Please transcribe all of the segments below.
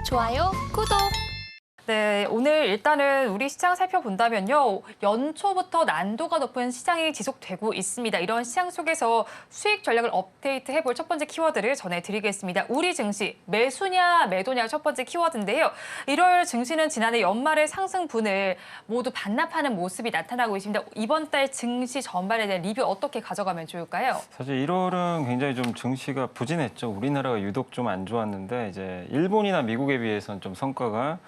좋아요, 구독. 네, 오늘 일단은 우리 시장 살펴본다면요. 연초부터 난도가 높은 시장이 지속되고 있습니다. 이런 시장 속에서 수익 전략을 업데이트해볼 첫 번째 키워드를 전해드리겠습니다. 우리 증시, 매수냐 매도냐 첫 번째 키워드인데요. 1월 증시는 지난해 연말의 상승분을 모두 반납하는 모습이 나타나고 있습니다. 이번 달 증시 전반에 대한 리뷰 어떻게 가져가면 좋을까요? 사실 1월은 굉장히 좀 증시가 부진했죠. 우리나라가 유독 좀 안 좋았는데 이제 일본이나 미국에 비해서는 좀 성과가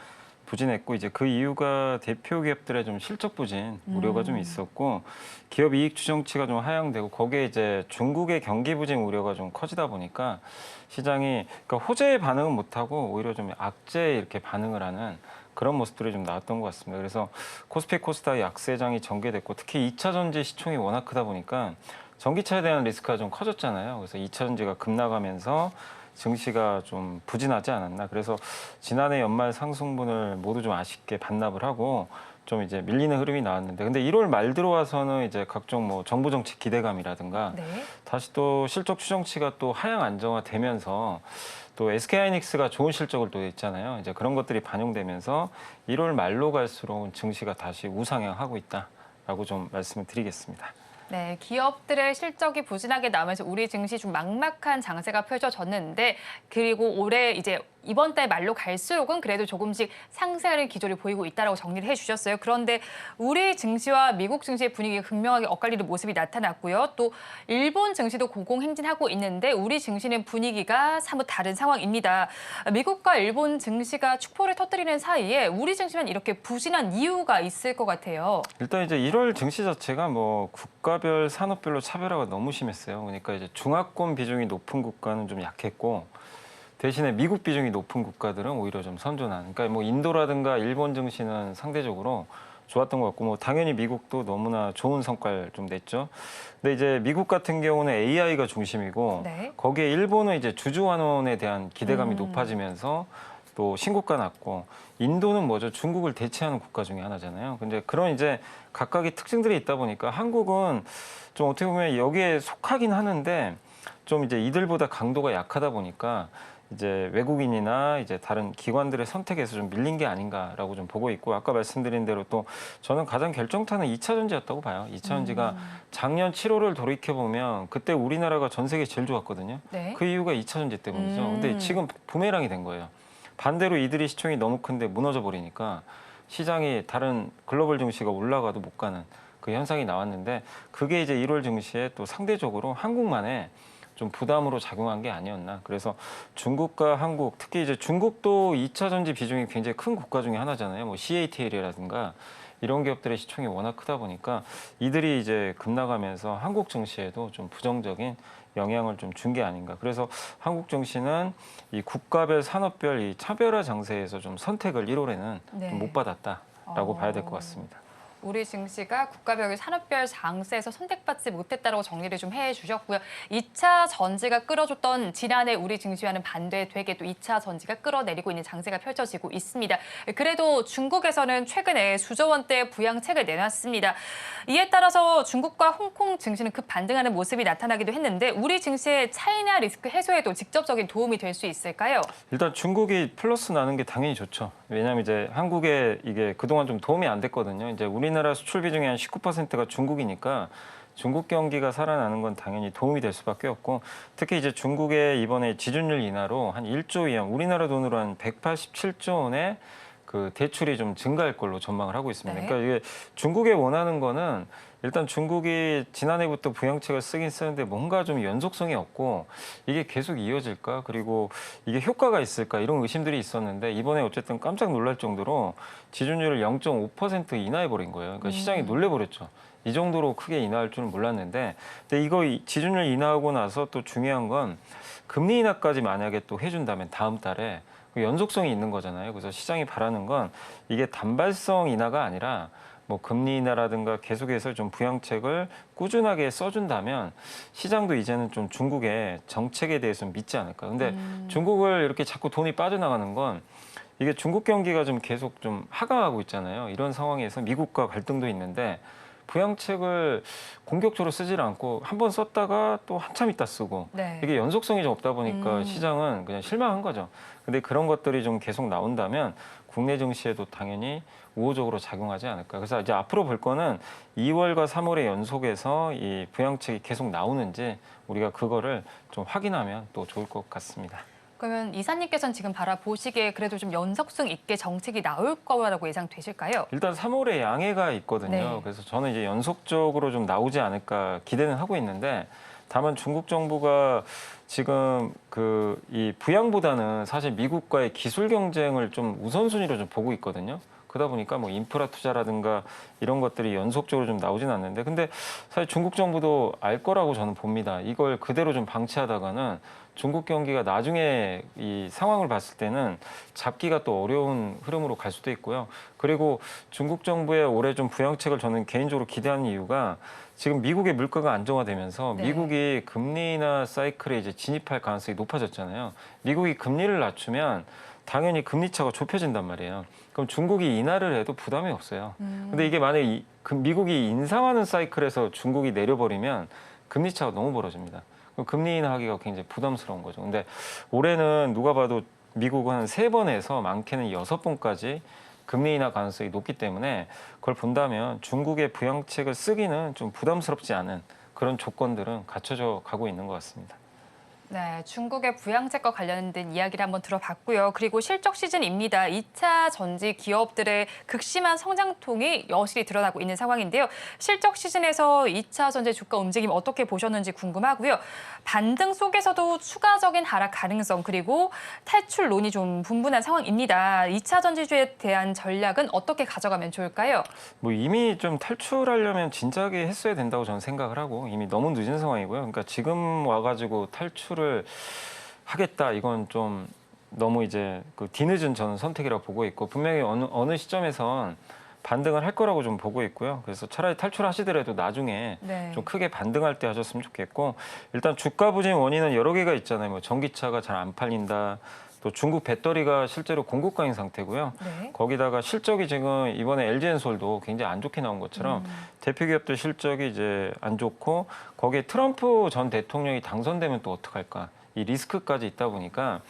부진했고 이제 그 이유가 대표 기업들의 좀 실적 부진 우려가 좀 있었고 기업 이익 추정치가 좀 하향되고 거기에 이제 중국의 경기 부진 우려가 좀 커지다 보니까 시장이 그러니까 호재에 반응은 못하고 오히려 좀 악재에 이렇게 반응을 하는 그런 모습들이 좀 나왔던 것 같습니다. 그래서 코스피 코스닥 약세장이 전개됐고 특히 2차 전지 시총이 워낙 크다 보니까 전기차에 대한 리스크가 좀 커졌잖아요. 그래서 2차 전지가 급락하면서 증시가 좀 부진하지 않았나. 그래서 지난해 연말 상승분을 모두 좀 아쉽게 반납을 하고 좀 이제 밀리는 흐름이 나왔는데 근데 1월 말 들어와서는 이제 각종 뭐 정부 정책 기대감이라든가 네. 다시 또 실적 추정치가 또 하향 안정화되면서 또 SK하이닉스가 좋은 실적을 또 냈잖아요. 이제 그런 것들이 반영되면서 1월 말로 갈수록 증시가 다시 우상향하고 있다라고 좀 말씀을 드리겠습니다. 네, 기업들의 실적이 부진하게 나오면서 우리 증시 좀 막막한 장세가 펼쳐졌는데 그리고 올해 이제 이번 달 말로 갈수록은 그래도 조금씩 상승하는 기조를 보이고 있다라고 정리를 해주셨어요. 그런데 우리 증시와 미국 증시의 분위기가 극명하게 엇갈리는 모습이 나타났고요. 또 일본 증시도 고공행진하고 있는데 우리 증시는 분위기가 사뭇 다른 상황입니다. 미국과 일본 증시가 축포를 터뜨리는 사이에 우리 증시는 이렇게 부진한 이유가 있을 것 같아요. 일단 이제 1월 증시 자체가 뭐 국가별 산업별로 차별화가 너무 심했어요. 그러니까 이제 중하권 비중이 높은 국가는 좀 약했고 대신에 미국 비중이 높은 국가들은 오히려 좀 선전한. 그러니까 뭐 인도라든가 일본 증시는 상대적으로 좋았던 것 같고 뭐 당연히 미국도 너무나 좋은 성과를 좀 냈죠. 근데 이제 미국 같은 경우는 AI가 중심이고 네. 거기에 일본은 이제 주주환원에 대한 기대감이 높아지면서 또 신고가 났고 인도는 뭐죠? 중국을 대체하는 국가 중에 하나잖아요. 근데 그런 이제 각각의 특징들이 있다 보니까 한국은 좀 어떻게 보면 여기에 속하긴 하는데 좀 이제 이들보다 강도가 약하다 보니까 이제 외국인이나 이제 다른 기관들의 선택에서 좀 밀린 게 아닌가라고 좀 보고 있고 아까 말씀드린 대로 또 저는 가장 결정타는 2차 전지였다고 봐요. 2차 전지가 작년 7월을 돌이켜 보면 그때 우리나라가 전 세계 제일 좋았거든요. 네. 그 이유가 2차 전지 때문이죠. 근데 지금 부메랑이 된 거예요. 반대로 이들이 시총이 너무 큰데 무너져 버리니까 시장이 다른 글로벌 증시가 올라가도 못 가는 그 현상이 나왔는데 그게 이제 1월 증시에 또 상대적으로 한국만의 좀 부담으로 작용한 게 아니었나. 그래서 중국과 한국, 특히 이제 중국도 2차 전지 비중이 굉장히 큰 국가 중에 하나잖아요. 뭐 CATL이라든가 이런 기업들의 시총이 워낙 크다 보니까 이들이 이제 급락하면서 한국 증시에도 좀 부정적인 영향을 좀 준 게 아닌가. 그래서 한국 증시는 이 국가별 산업별 이 차별화 장세에서 좀 선택을 1월에는 네. 좀 못 받았다라고 봐야 될 것 같습니다. 우리 증시가 국가별 산업별 장세에서 선택받지 못했다라고 정리를 좀 해주셨고요. 2차 전지가 끌어줬던 지난해 우리 증시와는 반대되게 또 2차 전지가 끌어내리고 있는 장세가 펼쳐지고 있습니다. 그래도 중국에서는 최근에 수조 원대 부양책을 내놨습니다. 이에 따라서 중국과 홍콩 증시는 급 반등하는 모습이 나타나기도 했는데 우리 증시의 차이나 리스크 해소에도 직접적인 도움이 될 수 있을까요? 일단 중국이 플러스 나는 게 당연히 좋죠. 왜냐하면 이제 한국에 이게 그동안 좀 도움이 안 됐거든요. 이제 우리나라 수출 비중의 한 19%가 중국이니까 중국 경기가 살아나는 건 당연히 도움이 될 수밖에 없고 특히 이제 중국의 이번에 지준율 인하로 한 1조 위안, 우리나라 돈으로 한 187조 원의 그 대출이 좀 증가할 걸로 전망을 하고 있습니다. 네. 그러니까 이게 중국에 원하는 거는 일단 중국이 지난해부터 부양책을 쓰긴 쓰는데 뭔가 좀 연속성이 없고 이게 계속 이어질까? 그리고 이게 효과가 있을까? 이런 의심들이 있었는데 이번에 어쨌든 깜짝 놀랄 정도로 지준율을 0.5% 인하해버린 거예요. 그러니까 시장이 놀래버렸죠. 이 정도로 크게 인하할 줄은 몰랐는데 근데 이거 지준율 인하하고 나서 또 중요한 건 금리 인하까지 만약에 또 해준다면 다음 달에 연속성이 있는 거잖아요. 그래서 시장이 바라는 건 이게 단발성 인하가 아니라 뭐 금리 인하라든가 계속해서 좀 부양책을 꾸준하게 써준다면 시장도 이제는 좀 중국의 정책에 대해서 믿지 않을까. 근데 중국을 이렇게 자꾸 돈이 빠져나가는 건 이게 중국 경기가 좀 계속 좀 하강하고 있잖아요. 이런 상황에서 미국과 갈등도 있는데 부양책을 공격적으로 쓰질 않고 한 번 썼다가 또 한참 있다 쓰고 네. 이게 연속성이 좀 없다 보니까 시장은 그냥 실망한 거죠. 근데 그런 것들이 좀 계속 나온다면 국내 증시에도 당연히 우호적으로 작용하지 않을까. 그래서 이제 앞으로 볼 거는 2월과 3월의 연속에서 이 부양책이 계속 나오는지 우리가 그거를 좀 확인하면 또 좋을 것 같습니다. 그러면 이사님께서는 지금 바라보시기에 그래도 좀 연속성 있게 정책이 나올 거라고 예상되실까요? 일단 3월에 양해가 있거든요. 네. 그래서 저는 이제 연속적으로 좀 나오지 않을까 기대는 하고 있는데 다만 중국 정부가 지금 이 부양보다는 사실 미국과의 기술 경쟁을 좀 우선순위로 좀 보고 있거든요. 그러다 보니까 뭐 인프라 투자라든가 이런 것들이 연속적으로 좀 나오진 않는데 근데 사실 중국 정부도 알 거라고 저는 봅니다. 이걸 그대로 좀 방치하다가는 중국 경기가 나중에 이 상황을 봤을 때는 잡기가 또 어려운 흐름으로 갈 수도 있고요. 그리고 중국 정부의 올해 좀 부양책을 저는 개인적으로 기대하는 이유가 지금 미국의 물가가 안정화되면서 네. 미국이 금리 인하 사이클에 이제 진입할 가능성이 높아졌잖아요. 미국이 금리를 낮추면 당연히 금리 차가 좁혀진단 말이에요. 그럼 중국이 인하를 해도 부담이 없어요. 근데 이게 만약에 미국이 인상하는 사이클에서 중국이 내려버리면 금리 차가 너무 벌어집니다. 그럼 금리 인하하기가 굉장히 부담스러운 거죠. 근데 올해는 누가 봐도 미국은 한 3번에서 많게는 6번까지 금리 인하 가능성이 높기 때문에 그걸 본다면 중국의 부양책을 쓰기는 좀 부담스럽지 않은 그런 조건들은 갖춰져 가고 있는 것 같습니다. 네, 중국의 부양책과 관련된 이야기를 한번 들어봤고요. 그리고 실적 시즌입니다. 2차 전지 기업들의 극심한 성장통이 여실히 드러나고 있는 상황인데요. 실적 시즌에서 2차 전지 주가 움직임 어떻게 보셨는지 궁금하고요. 반등 속에서도 추가적인 하락 가능성 그리고 탈출론이 좀 분분한 상황입니다. 2차 전지주에 대한 전략은 어떻게 가져가면 좋을까요? 뭐 이미 좀 탈출하려면 진작에 했어야 된다고 저는 생각을 하고 이미 너무 늦은 상황이고요. 그러니까 지금 와가지고 탈출을 하겠다 이건 좀 너무 이제 그 뒤늦은 저는 선택이라고 보고 있고 분명히 어느 시점에선 반등을 할 거라고 좀 보고 있고요. 그래서 차라리 탈출하시더라도 나중에 네. 좀 크게 반등할 때 하셨으면 좋겠고 일단 주가 부진 원인은 여러 개가 있잖아요. 뭐 전기차가 잘 안 팔린다. 또 중국 배터리가 실제로 공급 과잉 상태고요. 네. 거기다가 실적이 지금 이번에 LG엔솔도 굉장히 안 좋게 나온 것처럼 대표 기업들 실적이 이제 안 좋고 거기에 트럼프 전 대통령이 당선되면 또 어떡할까? 이 리스크까지 있다 보니까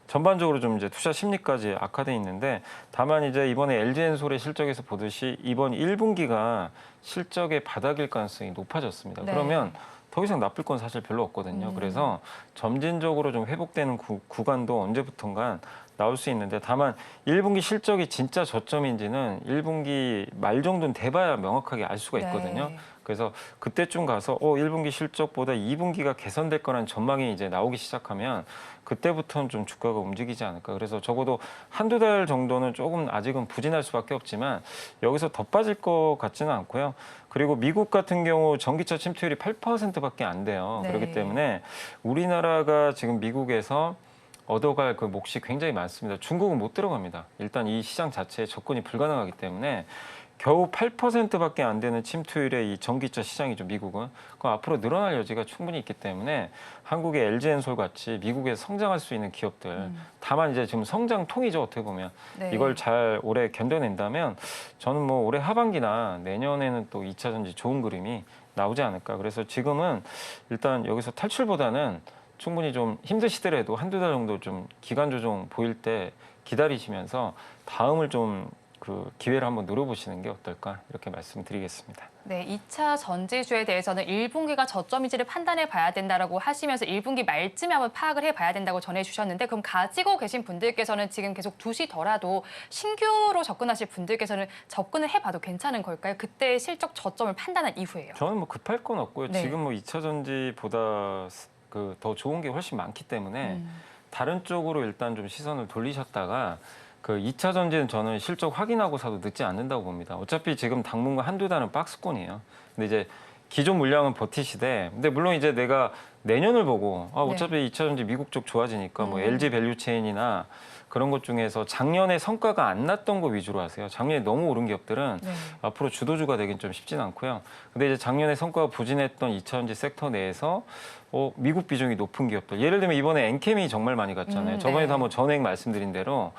전반적으로 좀 이제 투자 심리까지 악화돼 있는데 다만 이제 이번에 LG엔솔의 실적에서 보듯이 이번 1분기가 실적의 바닥일 가능성이 높아졌습니다. 네. 그러면 더 이상 나쁠 건 사실 별로 없거든요. 그래서 점진적으로 좀 회복되는 구간도 언제부턴가 나올 수 있는데 다만 1분기 실적이 진짜 저점인지는 1분기 말 정도는 돼봐야 명확하게 알 수가 있거든요. 네. 그래서 그때쯤 가서 1분기 실적보다 2분기가 개선될 거라는 전망이 이제 나오기 시작하면 그때부터는 좀 주가가 움직이지 않을까. 그래서 적어도 한두 달 정도는 조금 아직은 부진할 수밖에 없지만 여기서 더 빠질 것 같지는 않고요. 그리고 미국 같은 경우 전기차 침투율이 8%밖에 안 돼요. 네. 그렇기 때문에 우리나라가 지금 미국에서 얻어갈 그 몫이 굉장히 많습니다. 중국은 못 들어갑니다. 일단 이 시장 자체에 접근이 불가능하기 때문에 겨우 8%밖에 안 되는 침투율의 이 전기차 시장이죠, 미국은. 그럼 앞으로 늘어날 여지가 충분히 있기 때문에 한국의 LG엔솔 같이 미국에서 성장할 수 있는 기업들. 다만 이제 지금 성장통이죠, 어떻게 보면. 네. 이걸 잘 올해 견뎌낸다면 저는 뭐 올해 하반기나 내년에는 또 2차 전지 좋은 그림이 나오지 않을까. 그래서 지금은 일단 여기서 탈출보다는 충분히 좀 힘드시더라도 한두 달 정도 좀 기간 조정 보일 때 기다리시면서 다음을 좀 그 기회를 한번 노려보시는 게 어떨까 이렇게 말씀드리겠습니다. 네, 2차 전지주에 대해서는 1분기가 저점인지를 판단해 봐야 된다라고 하시면서 1분기 말쯤에 한번 파악을 해봐야 된다고 전해주셨는데 그럼 가지고 계신 분들께서는 지금 계속 두시더라도 신규로 접근하실 분들께서는 접근을 해봐도 괜찮은 걸까요? 그때 실적 저점을 판단한 이후에요. 저는 뭐 급할 건 없고요. 네. 지금 뭐 2차 전지보다 그 더 좋은 게 훨씬 많기 때문에 다른 쪽으로 일단 좀 시선을 돌리셨다가 그 2차 전지는 저는 실적 확인하고 사도 늦지 않는다고 봅니다. 어차피 지금 당분간 한두 달은 박스권이에요. 근데 이제 기존 물량은 버티시되 근데 물론 이제 내가 내년을 보고 어차피 2차 전지 미국 쪽 좋아지니까 뭐 LG 밸류체인이나 그런 것 중에서 작년에 성과가 안 났던 거 위주로 하세요. 작년에 너무 오른 기업들은 네. 앞으로 주도주가 되긴 좀 쉽진 않고요. 근데 이제 작년에 성과가 부진했던 2차 전지 섹터 내에서 미국 비중이 높은 기업들. 예를 들면 이번에 엔캠이 정말 많이 갔잖아요. 저번에도 네. 한번 전액 말씀드린 대로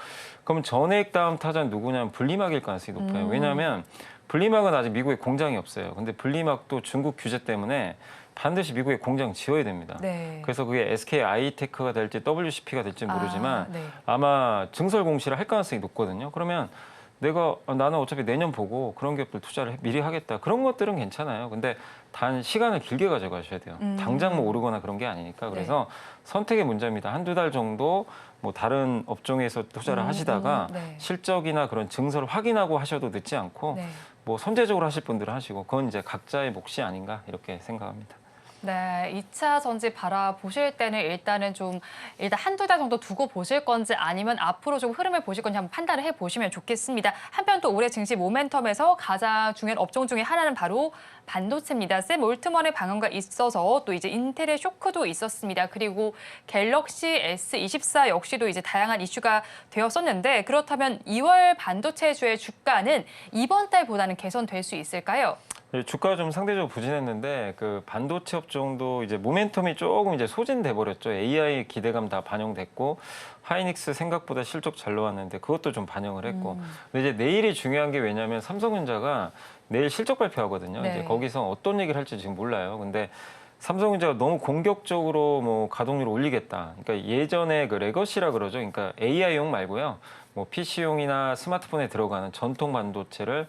그럼 전액 다음 타자는 누구냐면 분리막일 가능성이 높아요. 왜냐하면 분리막은 아직 미국에 공장이 없어요. 근데 분리막도 중국 규제 때문에 반드시 미국에 공장 지어야 됩니다. 네. 그래서 그게 SK 하이테크가 될지 WCP가 될지 모르지만 네. 아마 증설 공시를 할 가능성이 높거든요. 그러면 나는 어차피 내년 보고 그런 기업들 투자를 미리 하겠다. 그런 것들은 괜찮아요. 근데 단 시간을 길게 가져가셔야 돼요. 당장 뭐 오르거나 그런 게 아니니까. 그래서 선택의 문제입니다. 한두 달 정도 뭐 다른 업종에서 투자를 하시다가 네. 실적이나 그런 증설을 확인하고 하셔도 늦지 않고 네. 뭐 선제적으로 하실 분들은 하시고 그건 이제 각자의 몫이 아닌가 이렇게 생각합니다. 네, 2차 전지 바라보실 때는 일단 한두 달 정도 두고 보실 건지 아니면 앞으로 좀 흐름을 보실 건지 한번 판단을 해보시면 좋겠습니다. 한편 또 올해 증시 모멘텀에서 가장 중요한 업종 중에 하나는 바로 반도체입니다. 샘 올트먼의 방언가 있어서 또 이제 인텔의 쇼크도 있었습니다. 그리고 갤럭시 S24 역시도 이제 다양한 이슈가 되었었는데 그렇다면 2월 반도체주의 주가는 이번 달보다는 개선될 수 있을까요? 주가가 좀 상대적으로 부진했는데 그 반도체 업종도 이제 모멘텀이 조금 이제 소진돼 버렸죠. AI 기대감 다 반영됐고 하이닉스 생각보다 실적 잘 나왔는데 그것도 좀 반영을 했고. 근데 이제 내일이 중요한 게 왜냐하면 삼성전자가 내일 실적 발표하거든요. 네. 이제 거기서 어떤 얘기를 할지 지금 몰라요. 근데 삼성전자가 너무 공격적으로 뭐 가동률을 올리겠다. 그러니까 예전에 그 레거시라 그러죠. 그러니까 AI용 말고요. 뭐 PC용이나 스마트폰에 들어가는 전통 반도체를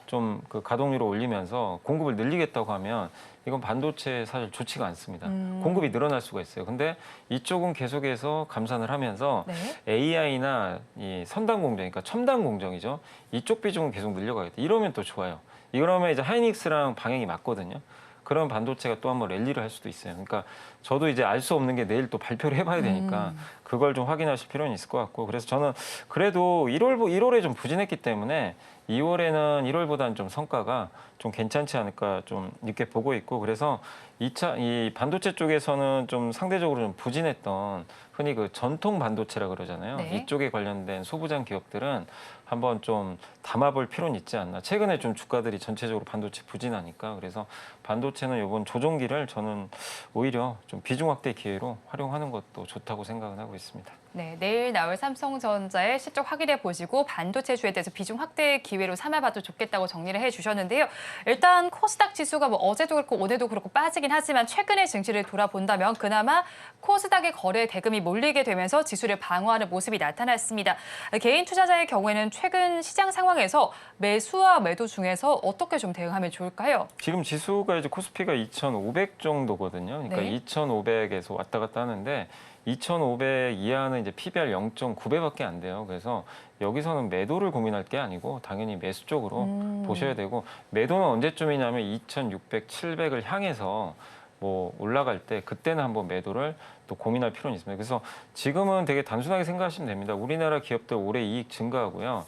좀 그 가동률을 올리면서 공급을 늘리겠다고 하면 이건 반도체에 사실 좋지가 않습니다. 공급이 늘어날 수가 있어요. 근데 이쪽은 계속해서 감산을 하면서 네. AI나 이 선단 공정, 그러니까 첨단 공정이죠. 이쪽 비중은 계속 늘려가겠다. 이러면 또 좋아요. 이러면 이제 하이닉스랑 방향이 맞거든요. 그런 반도체가 또 한번 랠리를 할 수도 있어요. 그러니까 저도 이제 알 수 없는 게 내일 또 발표를 해봐야 되니까 그걸 좀 확인하실 필요는 있을 것 같고 그래서 저는 그래도 1월에 좀 부진했기 때문에 2월에는 1월보다는 좀 성과가 좀 괜찮지 않을까 좀 이렇게 보고 있고 그래서 이 반도체 쪽에서는 좀 상대적으로 좀 부진했던 흔히 그 전통 반도체라 그러잖아요. 네. 이쪽에 관련된 소부장 기업들은 한번 좀 담아볼 필요는 있지 않나. 최근에 좀 주가들이 전체적으로 반도체 부진하니까 그래서 반도체는 이번 조정기를 저는 오히려 좀 비중 확대 기회로 활용하는 것도 좋다고 생각을 하고 있습니다. 네, 내일 나올 삼성전자의 실적 확인해 보시고 반도체주에 대해서 비중 확대의 기회로 삼아봐도 좋겠다고 정리를 해주셨는데요. 일단 코스닥 지수가 뭐 어제도 그렇고 오늘도 그렇고 빠지긴 하지만 최근의 증시를 돌아본다면 그나마 코스닥의 거래 대금이 몰리게 되면서 지수를 방어하는 모습이 나타났습니다. 개인 투자자의 경우에는 최근 시장 상황에서 매수와 매도 중에서 어떻게 좀 대응하면 좋을까요? 지금 지수가 이제 코스피가 2,500 정도거든요. 그러니까 네. 2,500에서 왔다 갔다 하는데 2,500 이하는 이제 PBR 0.9배밖에 안 돼요. 그래서 여기서는 매도를 고민할 게 아니고 당연히 매수 쪽으로 보셔야 되고 매도는 언제쯤이냐면 2,600, 700을 향해서 뭐 올라갈 때 그때는 한번 매도를 또 고민할 필요는 있습니다. 그래서 지금은 되게 단순하게 생각하시면 됩니다. 우리나라 기업들 올해 이익 증가하고요.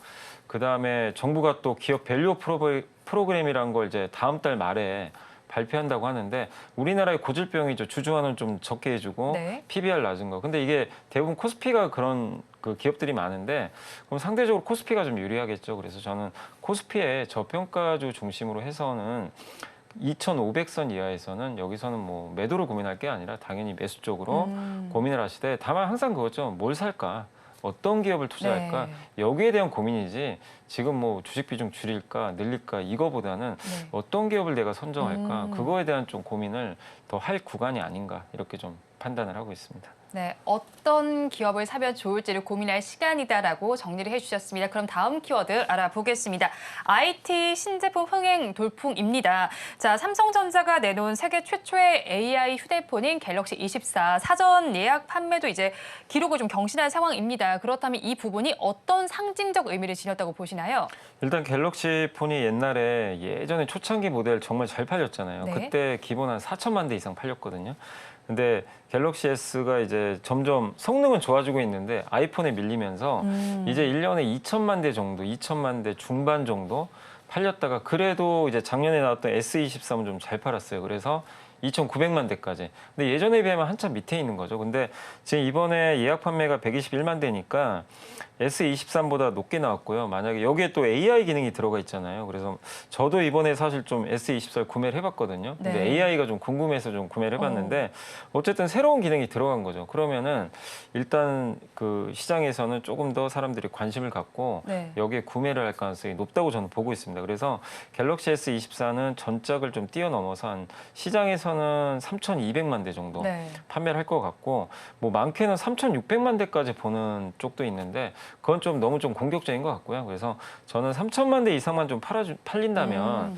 그다음에 정부가 또 기업 밸류 프로그램이라는 걸 이제 다음 달 말에 발표한다고 하는데 우리나라의 고질병이죠. 주주환원 좀 적게 해주고 네. PBR 낮은 거. 근데 이게 대부분 코스피가 그런 그 기업들이 많은데 그럼 상대적으로 코스피가 좀 유리하겠죠. 그래서 저는 코스피의 저평가주 중심으로 해서는 2,500선 이하에서는 여기서는 뭐 매도를 고민할 게 아니라 당연히 매수 쪽으로 고민을 하시되 다만 항상 그거죠. 뭘 살까? 어떤 기업을 투자할까? 네. 여기에 대한 고민이지 지금 뭐 주식 비중 줄일까 늘릴까 이거보다는 네. 어떤 기업을 내가 선정할까? 그거에 대한 좀 고민을 더 할 구간이 아닌가 이렇게 좀 판단을 하고 있습니다. 네, 어떤 기업을 사면 좋을지를 고민할 시간이다라고 정리를 해주셨습니다. 그럼 다음 키워드 알아보겠습니다. IT 신제품 흥행 돌풍입니다. 자, 삼성전자가 내놓은 세계 최초의 AI 휴대폰인 갤럭시 24 사전 예약 판매도 이제 기록을 좀 경신한 상황입니다. 그렇다면 이 부분이 어떤 상징적 의미를 지녔다고 보시나요? 일단 갤럭시 폰이 옛날에 예전에 초창기 모델 정말 잘 팔렸잖아요. 네. 그때 기본 한 4천만 대 이상 팔렸거든요. 근데 갤럭시 S가 이제 점점 성능은 좋아지고 있는데 아이폰에 밀리면서 이제 1년에 2천만 대 정도, 2천만 대 중반 정도 팔렸다가 그래도 이제 작년에 나왔던 S23은 좀 잘 팔았어요. 그래서 2,900만 대까지. 근데 예전에 비하면 한참 밑에 있는 거죠. 근데 지금 이번에 예약 판매가 121만 대니까 S23보다 높게 나왔고요. 만약에 여기에 또 AI 기능이 들어가 있잖아요. 그래서 저도 이번에 사실 좀 S24를 구매를 해봤거든요. 근데 네. AI가 좀 궁금해서 좀 구매를 해봤는데 어쨌든 새로운 기능이 들어간 거죠. 그러면은 일단 그 시장에서는 조금 더 사람들이 관심을 갖고 네. 여기에 구매를 할 가능성이 높다고 저는 보고 있습니다. 그래서 갤럭시 S24는 전작을 좀 뛰어넘어서 한 시장에서는 3,200만 대 정도 네. 판매를 할 것 같고 뭐 많게는 3,600만 대까지 보는 쪽도 있는데 그건 좀 너무 좀 공격적인 것 같고요. 그래서 저는 3,000만 대 이상만 좀 팔린다면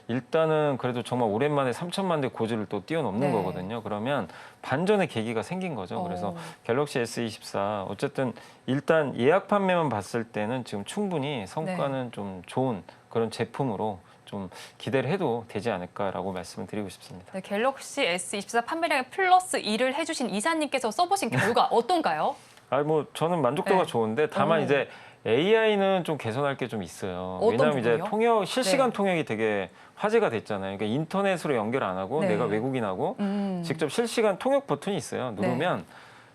일단은 그래도 정말 오랜만에 3,000만 대 고지를 또 뛰어넘는 네. 거거든요. 그러면 반전의 계기가 생긴 거죠. 그래서 갤럭시 S24 어쨌든 일단 예약 판매만 봤을 때는 지금 충분히 성과는 좀 좋은 그런 제품으로 좀 기대를 해도 되지 않을까라고 말씀을 드리고 싶습니다. 네, 갤럭시 S24 판매량에 플러스 1을 해주신 이사님께서 써보신 결과 어떤가요? 뭐 저는 만족도가 네. 좋은데 다만 이제 AI는 좀 개선할 게 좀 있어요. 어떤 왜냐하면 이제 부분이요? 실시간 네. 통역이 되게 화제가 됐잖아요. 그러니까 인터넷으로 연결 안 하고 네. 내가 외국인하고 직접 실시간 통역 버튼이 있어요. 누르면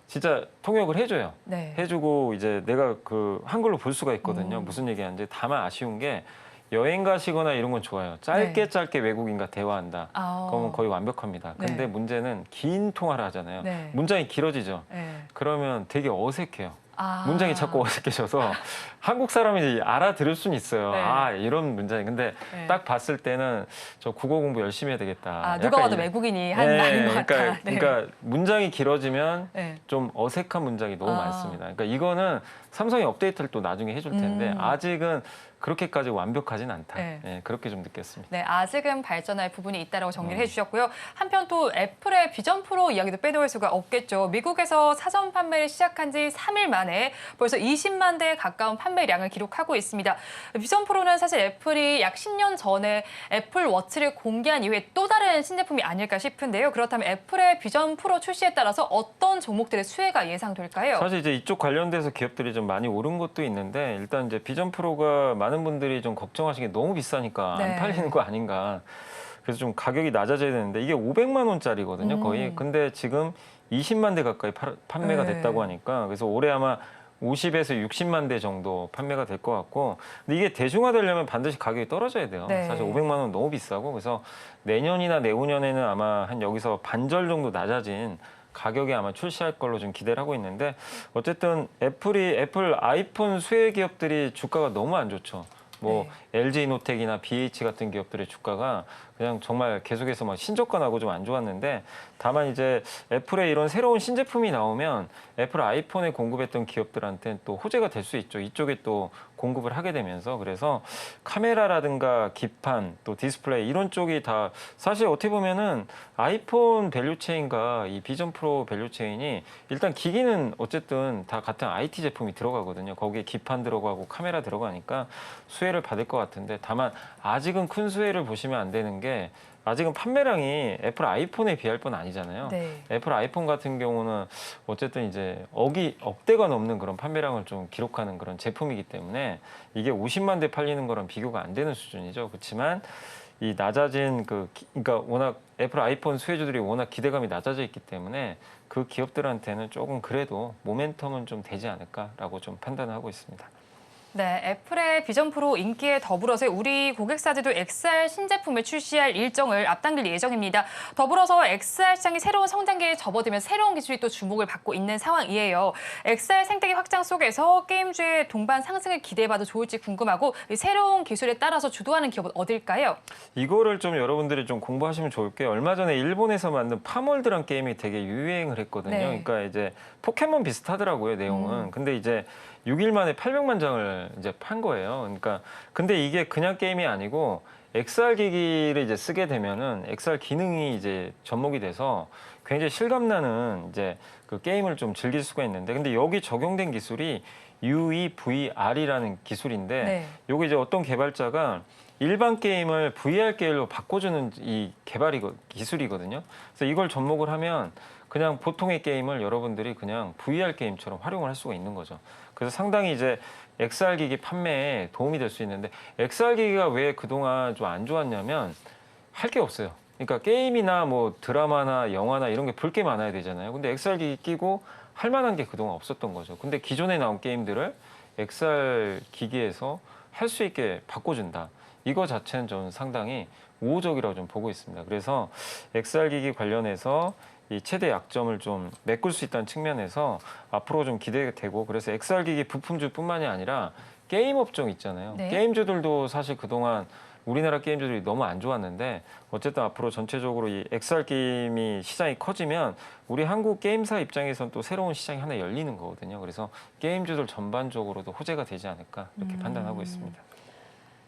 진짜 통역을 해줘요. 네. 해주고 이제 내가 그 한글로 볼 수가 있거든요. 무슨 얘기하는지. 다만 아쉬운 게 여행 가시거나 이런 건 좋아요. 짧게 네. 짧게 외국인과 대화한다. 그러면 거의 완벽합니다. 근데 네. 문제는 긴 통화를 하잖아요. 네. 문장이 길어지죠. 네. 그러면 되게 어색해요. 아. 문장이 자꾸 어색해져서 한국 사람이 알아들을 수는 있어요. 네. 아, 이런 문장이. 근데 네. 딱 봤을 때는 저 국어 공부 열심히 해야 되겠다. 누가 약간 봐도 외국인이 한 말인 것 같다. 그러니까, 네. 그러니까 문장이 길어지면 네. 좀 어색한 문장이 너무 많습니다. 그러니까 이거는 삼성이 업데이트를 또 나중에 해줄 텐데 아직은 그렇게까지 완벽하진 않다. 네. 그렇게 좀 느꼈습니다. 네, 아직은 발전할 부분이 있다라고 정리를 해주셨고요. 한편 또 애플의 비전 프로 이야기도 빼놓을 수가 없겠죠. 미국에서 사전 판매를 시작한 지 3일 만에 벌써 20만 대에 가까운 판매량을 기록하고 있습니다. 비전 프로는 사실 애플이 약 10년 전에 애플 워치를 공개한 이후에 또 다른 신제품이 아닐까 싶은데요. 그렇다면 애플의 비전 프로 출시에 따라서 어떤 종목들의 수혜가 예상될까요? 사실 이제 이쪽 관련돼서 기업들이 좀 많이 오른 것도 있는데 일단 이제 비전 프로가 많은 분들이 좀 걱정하시는 게 너무 비싸니까 네. 안 팔리는 거 아닌가. 그래서 좀 가격이 낮아져야 되는데 이게 500만 원짜리거든요, 거의. 근데 지금 20만 대 가까이 판매가 네. 됐다고 하니까 그래서 올해 아마 50에서 60만 대 정도 판매가 될 것 같고 근데 이게 대중화되려면 반드시 가격이 떨어져야 돼요. 네. 사실 500만 원 너무 비싸고 그래서 내년이나 내후년에는 아마 한 여기서 반절 정도 낮아진 가격에 아마 출시할 걸로 좀 기대를 하고 있는데 어쨌든 애플 아이폰 수혜 기업들이 주가가 너무 안 좋죠. 뭐 LG이노텍이나 BH 같은 기업들의 주가가 그냥 정말 계속해서 막 신저가 나고 좀 안 좋았는데 다만 이제 애플의 이런 새로운 신제품이 나오면 애플 아이폰에 공급했던 기업들한테는 또 호재가 될 수 있죠. 이쪽에 또 공급을 하게 되면서 그래서 카메라라든가 기판 또 디스플레이 이런 쪽이 다 사실 어떻게 보면은 아이폰 밸류체인과 이 비전 프로 밸류체인이 일단 기기는 어쨌든 다 같은 IT 제품이 들어가거든요. 거기에 기판 들어가고 카메라 들어가니까 수혜를 받을 것 같은데 다만 아직은 큰 수혜를 보시면 안 되는 게 아직은 판매량이 애플 아이폰에 비할 뿐 아니잖아요. 네. 애플 아이폰 같은 경우는 어쨌든 이제 억대가 넘는 그런 판매량을 좀 기록하는 그런 제품이기 때문에 이게 50만 대 팔리는 거랑 비교가 안 되는 수준이죠. 그렇지만 이 낮아진 그러니까 워낙 애플 아이폰 수혜주들이 워낙 기대감이 낮아져 있기 때문에 그 기업들한테는 조금 그래도 모멘텀은 좀 되지 않을까라고 좀 판단을 하고 있습니다. 네, 애플의 비전 프로 인기에 더불어서 우리 고객사들도 XR 신제품을 출시할 일정을 앞당길 예정입니다. 더불어서 XR 시장이 새로운 성장기에 접어들면서 새로운 기술이 또 주목을 받고 있는 상황이에요. XR 생태계 확장 속에서 게임주의 동반 상승을 기대해봐도 좋을지 궁금하고 이 새로운 기술에 따라서 주도하는 기업은 어딜까요? 이거를 좀 여러분들이 좀 공부하시면 좋을 게 얼마 전에 일본에서 만든 파몰드란 게임이 되게 유행을 했거든요. 네. 그러니까 이제 포켓몬 비슷하더라고요, 내용은. 근데 이제 6일 만에 800만 장을 이제 판 거예요. 그러니까 근데 이게 그냥 게임이 아니고 XR 기기를 이제 쓰게 되면은 XR 기능이 이제 접목이 돼서 굉장히 실감나는 이제 그 게임을 좀 즐길 수가 있는데 근데 여기 적용된 기술이 UEVR이라는 기술인데 네. 요게 이제 어떤 개발자가 일반 게임을 VR 게임으로 바꿔주는 이 기술이거든요. 그래서 이걸 접목을 하면 그냥 보통의 게임을 여러분들이 그냥 VR 게임처럼 활용을 할 수가 있는 거죠. 그래서 상당히 이제 XR 기기 판매에 도움이 될 수 있는데 XR 기기가 왜 그동안 좀 안 좋았냐면 할 게 없어요. 그러니까 게임이나 뭐 드라마나 영화나 이런 게 볼 게 많아야 되잖아요. 근데 XR기기 끼고 할 만한 게 그동안 없었던 거죠. 근데 기존에 나온 게임들을 XR기기에서 할 수 있게 바꿔준다. 이거 자체는 저는 상당히 우호적이라고 좀 보고 있습니다. 그래서 XR기기 관련해서 이 최대 약점을 좀 메꿀 수 있다는 측면에서 앞으로 좀 기대되고, 그래서 XR기기 부품주뿐만이 아니라 게임 업종 있잖아요. 네. 게임주들도 사실 그동안 우리나라 게임주들이 너무 안 좋았는데 어쨌든 앞으로 전체적으로 이 XR 게임이 시장이 커지면 우리 한국 게임사 입장에선 또 새로운 시장이 하나 열리는 거거든요. 그래서 게임주들 전반적으로도 호재가 되지 않을까 이렇게 판단하고 있습니다.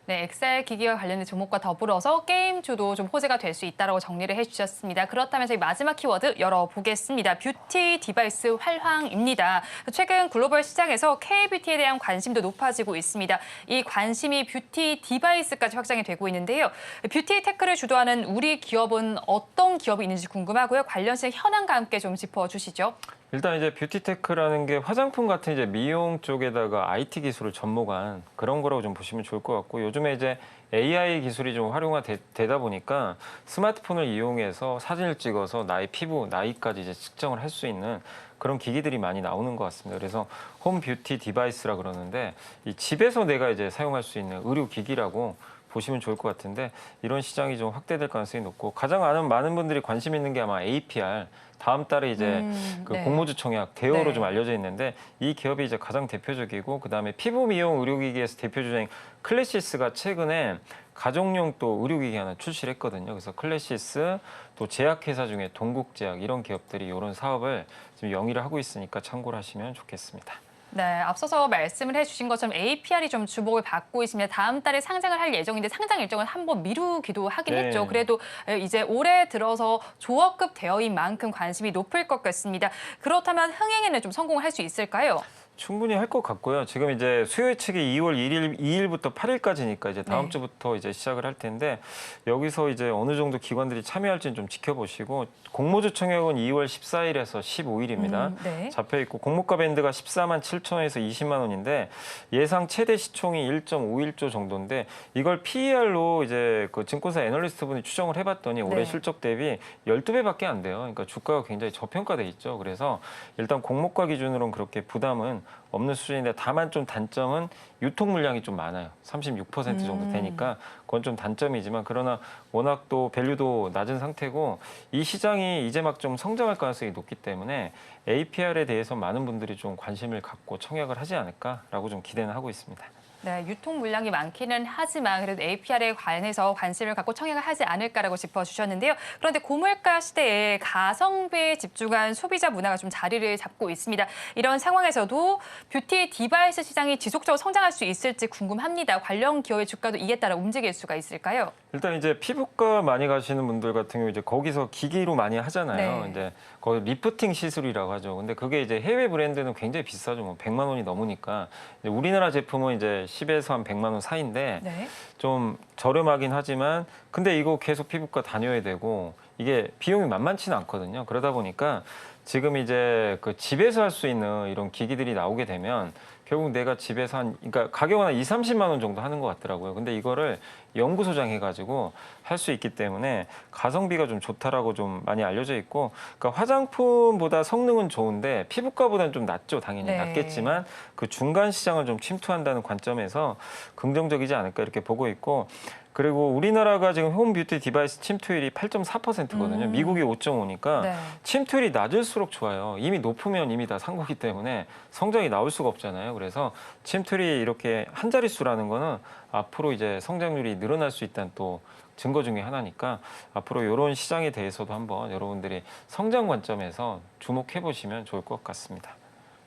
네, XR 기기와 관련된 종목과 더불어서 게임주도 좀 호재가 될 수 있다라고 정리를 해주셨습니다. 그렇다면 저희 마지막 키워드 열어보겠습니다. 뷰티 디바이스 활황입니다. 최근 글로벌 시장에서 K-뷰티에 대한 관심도 높아지고 있습니다. 이 관심이 뷰티 디바이스까지 확장이 되고 있는데요. 뷰티 테크를 주도하는 우리 기업은 어떤 기업이 있는지 궁금하고요. 관련 시장 현황과 함께 좀 짚어주시죠. 일단 이제 뷰티테크라는 게 화장품 같은 이제 미용 쪽에다가 IT 기술을 접목한 그런 거라고 좀 보시면 좋을 것 같고, 요즘에 이제 AI 기술이 좀 활용되다 보니까 스마트폰을 이용해서 사진을 찍어서 나의 피부, 나이까지 이제 측정을 할 수 있는 그런 기기들이 많이 나오는 것 같습니다. 그래서 홈 뷰티 디바이스라 그러는데 이 집에서 내가 이제 사용할 수 있는 의료 기기라고 보시면 좋을 것 같은데, 이런 시장이 좀 확대될 가능성이 높고, 가장 많은 분들이 관심 있는 게 아마 APR, 다음 달에 이제 그 네. 공모주 청약 대여로 네. 좀 알려져 있는데, 이 기업이 이제 가장 대표적이고, 그다음에 피부 미용 의료기기에서 대표 주자인 클래시스가 최근에 가정용 또 의료기기 하나 출시를 했거든요. 그래서 클래시스, 또 제약회사 중에 동국제약, 이런 기업들이 이런 사업을 지금 영위를 하고 있으니까 참고를 하시면 좋겠습니다. 네, 앞서서 말씀을 해주신 것처럼 APR이 좀 주목을 받고 있습니다. 다음 달에 상장을 할 예정인데 상장 일정을 한번 미루기도 하긴 네. 했죠. 그래도 이제 올해 들어서 조업급 대여인 만큼 관심이 높을 것 같습니다. 그렇다면 흥행에는 좀 성공을 할 수 있을까요? 충분히 할 것 같고요. 지금 이제 수요 예측이 2월 2일부터 8일까지니까 이제 다음 네. 주부터 이제 시작을 할 텐데, 여기서 이제 어느 정도 기관들이 참여할지는 좀 지켜보시고, 공모주 청약은 2월 14일에서 15일입니다. 네. 잡혀 있고, 공모가 밴드가 14만 7천 원에서 20만 원인데 예상 최대 시총이 1.51조 정도인데, 이걸 PER로 이제 그 증권사 애널리스트 분이 추정을 해봤더니 올해 네. 실적 대비 12배밖에 안 돼요. 그러니까 주가가 굉장히 저평가돼 있죠. 그래서 일단 공모가 기준으로는 그렇게 부담은 없는 수준인데, 다만 좀 단점은 유통 물량이 좀 많아요. 36% 정도 되니까 그건 좀 단점이지만, 그러나 워낙 또 밸류도 낮은 상태고 이 시장이 이제 막 좀 성장할 가능성이 높기 때문에 APR에 대해서 많은 분들이 좀 관심을 갖고 청약을 하지 않을까라고 좀 기대는 하고 있습니다. 네, 유통 물량이 많기는 하지만 그래도 APR에 관해서 관심을 갖고 청약을 하지 않을까라고 짚어주셨는데요. 그런데 고물가 시대에 가성비에 집중한 소비자 문화가 좀 자리를 잡고 있습니다. 이런 상황에서도 뷰티 디바이스 시장이 지속적으로 성장할 수 있을지 궁금합니다. 관련 기업의 주가도 이에 따라 움직일 수가 있을까요? 일단 이제 피부과 많이 가시는 분들 같은 경우 이제 거기서 기기로 많이 하잖아요. 네. 이제 거기 리프팅 시술이라고 하죠. 근데 그게 이제 해외 브랜드는 굉장히 비싸죠. 뭐 100만 원이 넘으니까. 이제 우리나라 제품은 이제 10에서 한 100만 원 사이인데 네. 좀 저렴하긴 하지만, 근데 이거 계속 피부과 다녀야 되고 이게 비용이 만만치는 않거든요. 그러다 보니까 지금 이제 그 집에서 할 수 있는 이런 기기들이 나오게 되면 결국 내가 집에서 그러니까 가격은 한 2, 30만 원 정도 하는 것 같더라고요. 근데 이거를 연구소장 해가지고 할 수 있기 때문에 가성비가 좀 좋다라고 좀 많이 알려져 있고, 그러니까 화장품보다 성능은 좋은데 피부과보다는 좀 낮죠. 당연히 네. 낮겠지만 그 중간 시장을 좀 침투한다는 관점에서 긍정적이지 않을까 이렇게 보고 있고, 그리고 우리나라가 지금 홈 뷰티 디바이스 침투율이 8.4%거든요. 미국이 5.5니까 네. 침투율이 낮을수록 좋아요. 이미 높으면 이미 다 산 거기 때문에 성장이 나올 수가 없잖아요. 그래서 침투율이 이렇게 한 자릿수라는 거는 앞으로 이제 성장률이 늘어날 수 있다는 또 증거 중에 하나니까, 앞으로 이런 시장에 대해서도 한번 여러분들이 성장 관점에서 주목해 보시면 좋을 것 같습니다.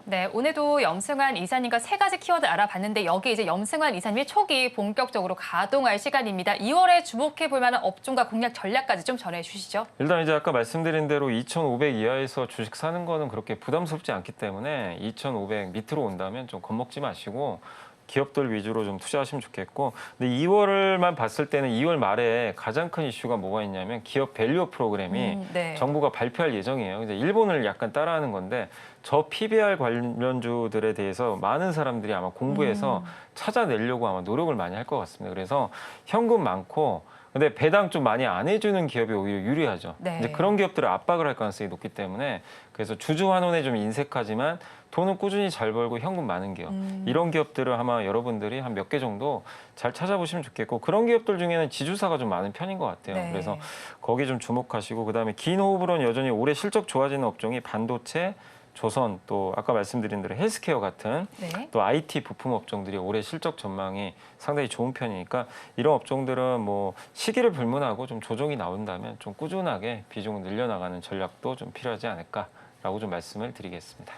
네, 오늘도 염승환 이사님과 세 가지 키워드 알아봤는데 여기 이제 염승환 이사님이 초기 본격적으로 가동할 시간입니다. 2월에 주목해 볼 만한 업종과 공략 전략까지 좀 전해 주시죠. 일단 이제 아까 말씀드린 대로 2,500 이하에서 주식 사는 거는 그렇게 부담스럽지 않기 때문에 2,500 밑으로 온다면 좀 겁먹지 마시고 기업들 위주로 좀 투자하시면 좋겠고, 근데 2월만 봤을 때는 2월 말에 가장 큰 이슈가 뭐가 있냐면 기업 밸류업 프로그램이 네. 정부가 발표할 예정이에요. 이제 일본을 약간 따라하는 건데, 저 PBR 관련주들에 대해서 많은 사람들이 아마 공부해서 찾아내려고 아마 노력을 많이 할 것 같습니다. 그래서 현금 많고 근데 배당 좀 많이 안 해주는 기업이 오히려 유리하죠. 네. 이제 그런 기업들을 압박을 할 가능성이 높기 때문에 그래서 주주 환원에 좀 인색하지만 돈은 꾸준히 잘 벌고 현금 많은 기업 이런 기업들을 아마 여러분들이 한 몇 개 정도 잘 찾아보시면 좋겠고 그런 기업들 중에는 지주사가 좀 많은 편인 것 같아요. 네. 그래서 거기에 좀 주목하시고 그다음에 긴 호흡으로는 여전히 올해 실적 좋아지는 업종이 반도체, 조선 또 아까 말씀드린 대로 헬스케어 같은 네. 또 IT 부품 업종들이 올해 실적 전망이 상당히 좋은 편이니까 이런 업종들은 뭐 시기를 불문하고 좀 조정이 나온다면 좀 꾸준하게 비중을 늘려나가는 전략도 좀 필요하지 않을까라고 좀 말씀을 드리겠습니다.